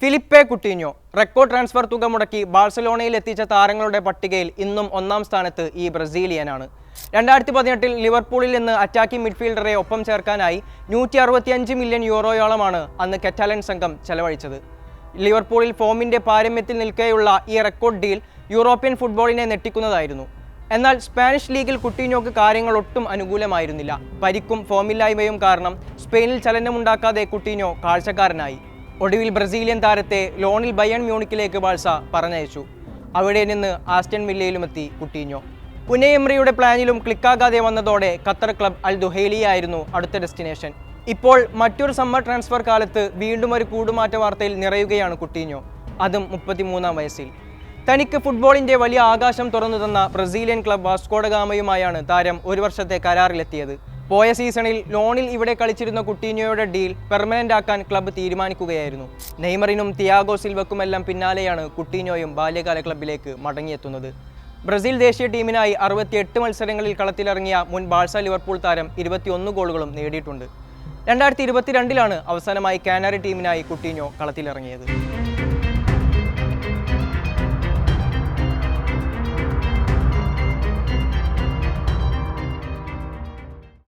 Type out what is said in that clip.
Filipe Coutinho record transfer തുക മുടക്കി ബാഴ്സലോണയിൽ എത്തിച്ച താരങ്ങളുടെ പട്ടികയിൽ ഇന്നും ഒന്നാം സ്ഥാനത്ത് ഈ ബ്രസീലിയനാണ്. 2018-ൽ ലിവർപൂളിൽ നിന്ന് അറ്റാക്കിംഗ് മിഡ്ഫീൽഡറെ ഒപ്പം ചേർക്കാനായി 165 മില്യൺ യൂറോയോളമാണ് അന്ന് കറ്റാലൻ സംഘം ചെലവഴിച്ചത്. ലിവർപൂളിൽ ഫോമിന്റെ പാരമ്യത്തിൽ നിൽക്കെയുള്ള ഈ റെക്കോർഡ് ഡീൽ യൂറോപ്യൻ ഫുട്ബോളിനെ ഞെട്ടിക്കുന്നതായിരുന്നു. എന്നാൽ സ്പാനിഷ് ലീഗിൽ കുട്ടീഞ്ഞോക്ക് കാര്യങ്ങൾ ഒട്ടും അനുകൂലമായിരുന്നില്ല. പരിക്കും ഫോമില്ലായ്മയും കാരണം സ്പെയിനിൽ ചലനമുണ്ടാക്കാതെ കുട്ടീഞ്ഞോ കാഴ്ചക്കാരനായി. ഒടുവിൽ ബ്രസീലിയൻ താരത്തെ ലോണിൽ ബയൺ മ്യൂണിക്കിലേക്ക് ബാഴ്സ പറഞ്ഞയച്ചു. അവിടെ നിന്ന് ആസ്റ്റൺ വില്ലയിലുമെത്തി കുട്ടീഞ്ഞോ. ഉനൈ എമറിയുടെ പ്ലാനിലും ക്ലിക്കാകാതെ വന്നതോടെ ഖത്തർ ക്ലബ് അൽ ദുഹൈലിയായിരുന്നു അടുത്ത ഡെസ്റ്റിനേഷൻ. ഇപ്പോൾ മറ്റൊരു സമ്മർ ട്രാൻസ്ഫർ കാലത്ത് വീണ്ടും ഒരു കൂടുമാറ്റ വാർത്തയിൽ നിറയുകയാണ് കുട്ടീഞ്ഞോ, അതും 33-ാം വയസ്സിൽ. തനിക്ക് ഫുട്ബോളിന്റെ വലിയ ആകാശം തുറന്നു തന്ന ബ്രസീലിയൻ ക്ലബ് വാസ്കോ ഡ ഗാമയുമായാണ് താരം ഒരു വർഷത്തെ കരാറിലെത്തിയത്. പോയ സീസണിൽ ലോണിൽ ഇവിടെ കളിച്ചിരുന്ന കുട്ടീഞ്ഞോയുടെ ഡീൽ പെർമനന്റ് ആക്കാൻ ക്ലബ്ബ് തീരുമാനിക്കുകയായിരുന്നു. നെയ്മറിനും തിയാഗോ സിൽവക്കുമെല്ലാം പിന്നാലെയാണ് കുട്ടീഞ്ഞോയും ബാല്യകാല ക്ലബ്ബിലേക്ക് മടങ്ങിയെത്തുന്നത്. ബ്രസീൽ ദേശീയ ടീമിനായി 68 മത്സരങ്ങളിൽ കളത്തിലിറങ്ങിയ മുൻ ബാഴ്സ ലിവർപൂൾ താരം 21 ഗോളുകളും നേടിയിട്ടുണ്ട്. 2022-ലാണ് അവസാനമായി കാനറി ടീമിനായി കുട്ടീഞ്ഞോ കളത്തിലിറങ്ങിയത്.